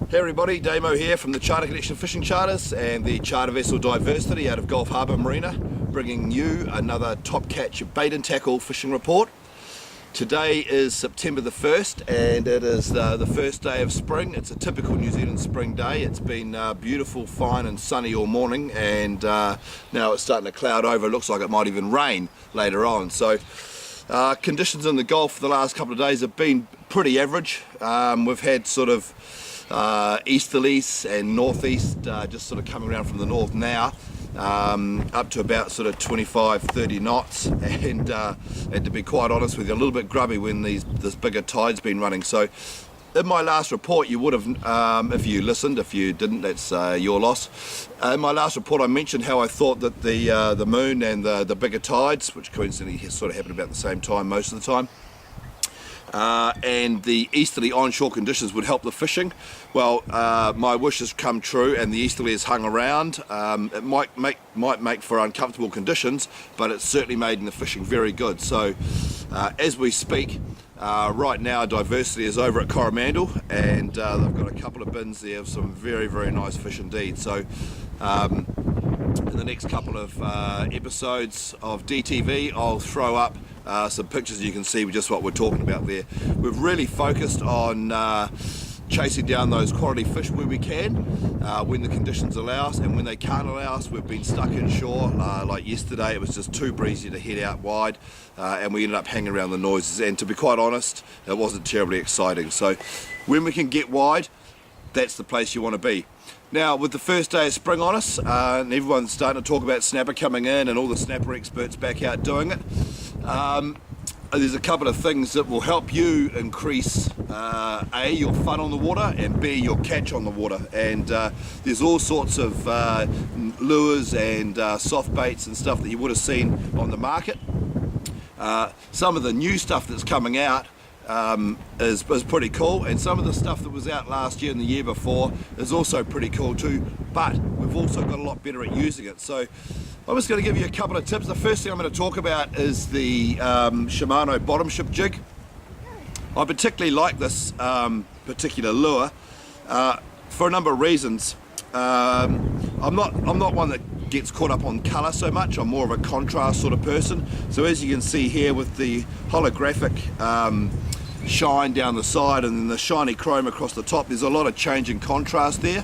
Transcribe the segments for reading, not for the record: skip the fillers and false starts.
Hey everybody, Damo here from the Charter Connection Fishing Charters and the Charter Vessel Diversity out of Gulf Harbour Marina, bringing you another top catch bait and tackle fishing report. Today is September the 1st and it is the first day of spring. It's a typical New Zealand spring day. It's been beautiful, fine and sunny all morning, and now it's starting to cloud over. It looks like it might even rain later on. So conditions in the Gulf for the last couple of days have been pretty average. We've had sort of easterlies and northeast just sort of coming around from the north now, up to about sort of 25-30 knots, and to be quite honest with you, a little bit grubby when this bigger tide's been running. So in my last report, you would have, if you listened. If you didn't, that's your loss. In my last report I mentioned how I thought that the moon and the bigger tides, which coincidentally sort of happened about the same time most of the time, and the easterly onshore conditions would help the fishing. Well, my wish has come true, and the easterly has hung around. It might make for uncomfortable conditions, but it's certainly made the fishing very good. So as we speak, right now Diversity is over at Coromandel, and they've got a couple of bins there of some very, very nice fish indeed. So in the next couple of episodes of DTV, I'll throw up some pictures. You can see just what we're talking about there. We've really focused on chasing down those quality fish where we can, when the conditions allow us, and when they can't allow us, we've been stuck inshore. Like yesterday, it was just too breezy to head out wide, and we ended up hanging around the noises, and to be quite honest, it wasn't terribly exciting. So when we can get wide, that's the place you want to be. Now, with the first day of spring on us, and everyone's starting to talk about snapper coming in and all the snapper experts back out doing it, there's a couple of things that will help you increase A, your fun on the water, and B, your catch on the water. And there's all sorts of lures and soft baits and stuff that you would have seen on the market. Some of the new stuff that's coming out is pretty cool, and some of the stuff that was out last year and the year before is also pretty cool too, but we've also got a lot better at using it. So I'm just going to give you a couple of tips. The first thing I'm going to talk about is the Shimano bottom ship jig. I particularly like this particular lure for a number of reasons. I'm not one that gets caught up on colour so much. I'm more of a contrast sort of person. So as you can see here with the holographic shine down the side and then the shiny chrome across the top, there's a lot of change in contrast there.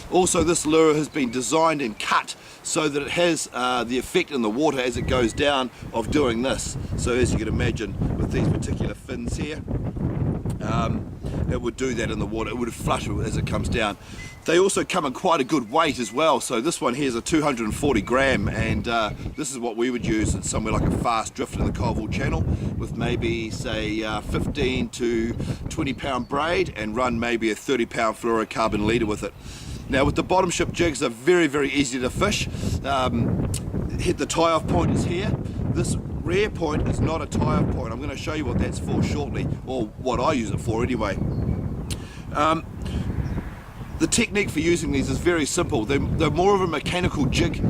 Also, this lure has been designed and cut so that it has the effect in the water as it goes down of doing this. So as you can imagine with these particular fins here, it would do that in the water. It would flush as it comes down. They also come in quite a good weight as well. So this one here is a 240 gram, and this is what we would use in somewhere like a fast drift in the Colville channel with maybe say 15 to 20 pound braid, and run maybe a 30 pound fluorocarbon leader with it. Now with the bottom ship jigs, they're very, very easy to fish. Hit the tie off point is here. This rear point is not a tie off point. I'm going to show you what that's for shortly, or what I use it for anyway. The technique for using these is very simple. They're more of a mechanical jig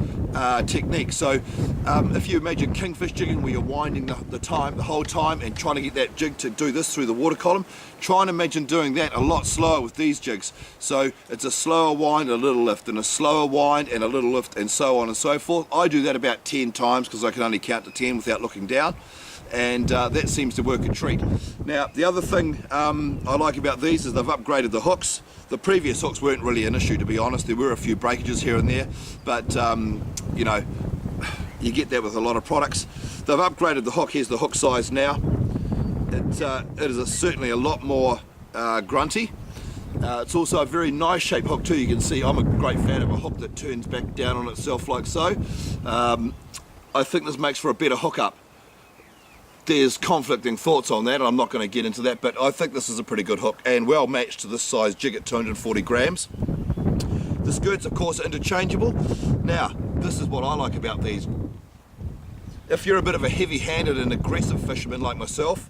technique. So if you imagine kingfish jigging, where you're winding the whole time and trying to get that jig to do this through the water column, try and imagine doing that a lot slower with these jigs. So it's a slower wind, a little lift, and a slower wind and a little lift, and so on and so forth. I do that about 10 times because I can only count to 10 without looking down, and that seems to work a treat. Now the other thing I like about these is they've upgraded the hooks. The previous hooks weren't really an issue, to be honest. There were a few breakages here and there, but you know, you get that with a lot of products. They've upgraded the hook. Here's the hook size now. It is certainly a lot more grunty. It's also a very nice shaped hook too. You can see I'm a great fan of a hook that turns back down on itself like so. I think this makes for a better hookup. There's conflicting thoughts on that, and I'm not going to get into that, but I think this is a pretty good hook and well matched to this size jig at 240 grams. The skirts, of course, are interchangeable. Now, this is what I like about these. If you're a bit of a heavy-handed and aggressive fisherman like myself,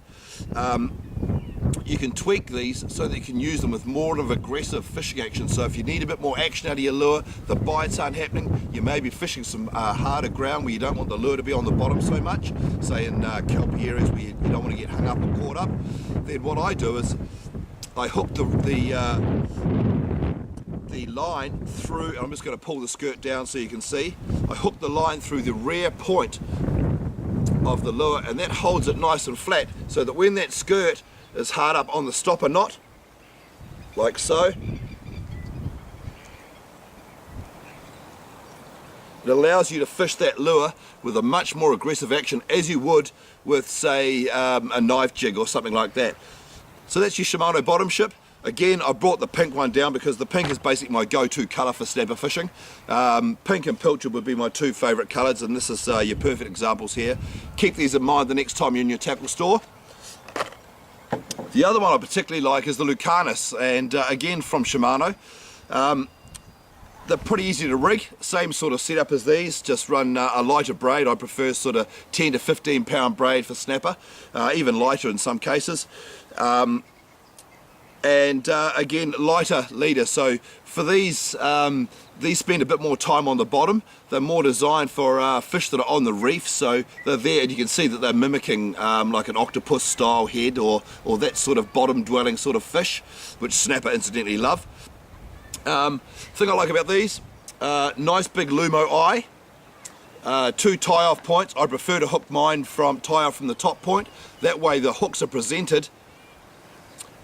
you can tweak these so that you can use them with more of aggressive fishing action. So if you need a bit more action out of your lure, the bites aren't happening, you may be fishing some harder ground where you don't want the lure to be on the bottom so much, say in kelpy areas where you don't want to get hung up or caught up, then what I do is I hook the line through. I'm just going to pull the skirt down so you can see. I hook the line through the rear point of the lure, and that holds it nice and flat, so that when that skirt is hard up on the stopper knot, like so, it allows you to fish that lure with a much more aggressive action, as you would with, say, a knife jig or something like that. So that's your Shimano bottom ship. Again, I brought the pink one down because the pink is basically my go-to colour for snapper fishing. Pink and pilchard would be my two favourite colours, and this is your perfect examples here. Keep these in mind the next time you're in your tackle store. The other one I particularly like is the Lucanus, and again from Shimano. They're pretty easy to rig, same sort of setup as these, just run a lighter braid. I prefer sort of 10 to 15 pound braid for snapper, even lighter in some cases. And again, lighter leader. So for these spend a bit more time on the bottom. They're more designed for fish that are on the reef, so they're there, and you can see that they're mimicking like an octopus style head or that sort of bottom dwelling sort of fish, which snapper incidentally love. Thing I like about these, nice big Lumo eye, two tie off points. I prefer to hook mine tie off from the top point. That way the hooks are presented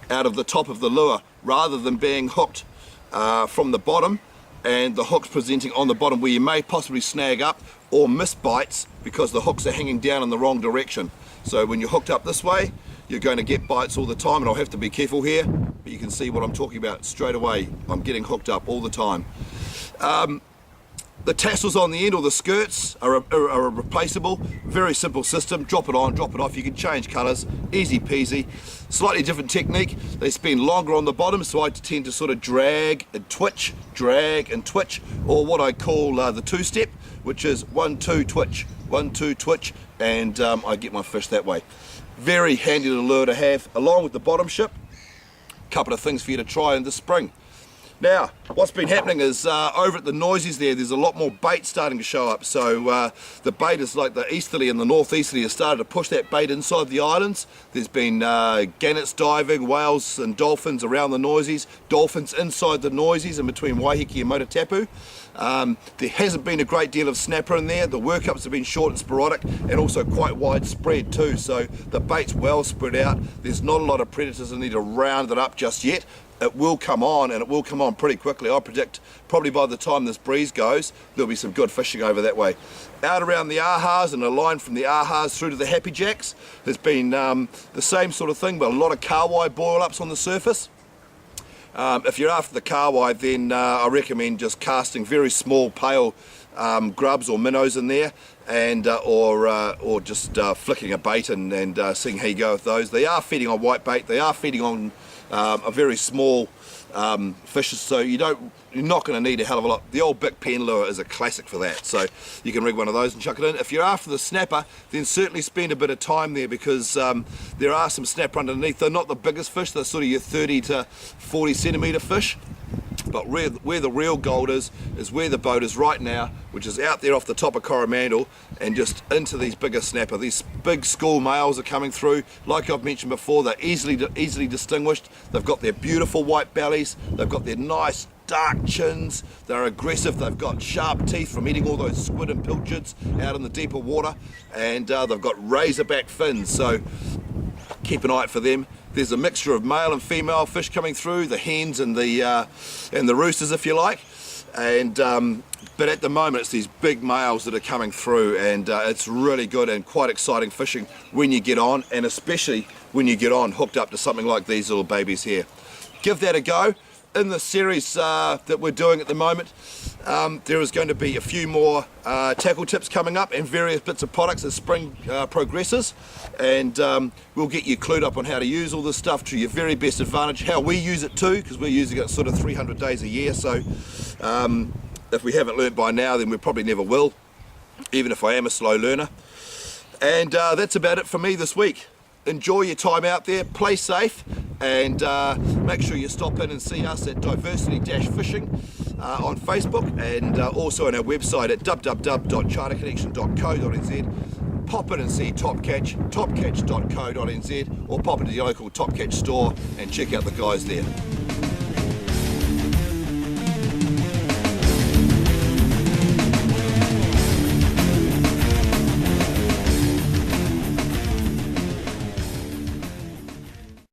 out of the top of the lure rather than being hooked from the bottom and the hooks presenting on the bottom, where you may possibly snag up or miss bites because the hooks are hanging down in the wrong direction. So when you're hooked up this way, you're going to get bites all the time, and I'll have to be careful here, but you can see what I'm talking about straight away. I'm getting hooked up all the time. The tassels on the end, or the skirts, are replaceable. Very simple system. Drop it on, drop it off. You can change colours, easy peasy. Slightly different technique. They spend longer on the bottom, so I tend to sort of drag and twitch, or what I call the two-step, which is 1-2 twitch, 1-2 twitch, and I get my fish that way. Very handy little lure to have, along with the bottom ship. Couple of things for you to try in the spring. Now, what's been happening is over at the Noisies there's a lot more bait starting to show up. So the bait is like the easterly and the northeasterly has started to push that bait inside the islands. There's been gannets diving, whales and dolphins around the Noisies, dolphins inside the Noisies in between Waiheke and Motatapu. There hasn't been a great deal of snapper in there. The workups have been short and sporadic, and also quite widespread too. So the bait's well spread out. There's not a lot of predators that need to round it up just yet. It will come on, and it will come on pretty quickly. I predict probably by the time this breeze goes, there'll be some good fishing over that way. Out around the ahas, and a line from the ahas through to the happy jacks, there's been the same sort of thing, but a lot of Kawau boil-ups on the surface. If you're after the Kawau, then I recommend just casting very small pale grubs or minnows in there, and or just flicking a bait and seeing how you go with those. They are feeding on white bait. They are feeding on a very small fish, so you're not going to need a hell of a lot. The old Bic pen lure is a classic for that, so you can rig one of those and chuck it in. If you're after the snapper, then certainly spend a bit of time there, because there are some snapper underneath. They're not the biggest fish, they're sort of your 30 to 40 centimetre fish. But where the real gold is where the boat is right now, which is out there off the top of Coromandel and just into these bigger snapper. These big school males are coming through. Like I've mentioned before, they're easily distinguished. They've got their beautiful white bellies. They've got their nice dark chins. They're aggressive. They've got sharp teeth from eating all those squid and pilchards out in the deeper water. And they've got razorback fins. So keep an eye out for them. There's a mixture of male and female fish coming through, the hens and the roosters, if you like, and but at the moment it's these big males that are coming through, and it's really good and quite exciting fishing when you get on, and especially when you get on hooked up to something like these little babies here. Give that a go. In the series that we're doing at the moment, there is going to be a few more tackle tips coming up and various bits of products as spring progresses, and we'll get you clued up on how to use all this stuff to your very best advantage, how we use it too, because we're using it sort of 300 days a year, so If we haven't learnt by now, then we probably never will, even if I am a slow learner. And that's about it for me this week. Enjoy your time out there, play safe, and make sure you stop in and see us at Diversity-Fishing on Facebook, and also on our website at www.charterconnection.co.nz. Pop in and see Top Catch, topcatch.co.nz, or pop into your local Top Catch store and check out the guys there.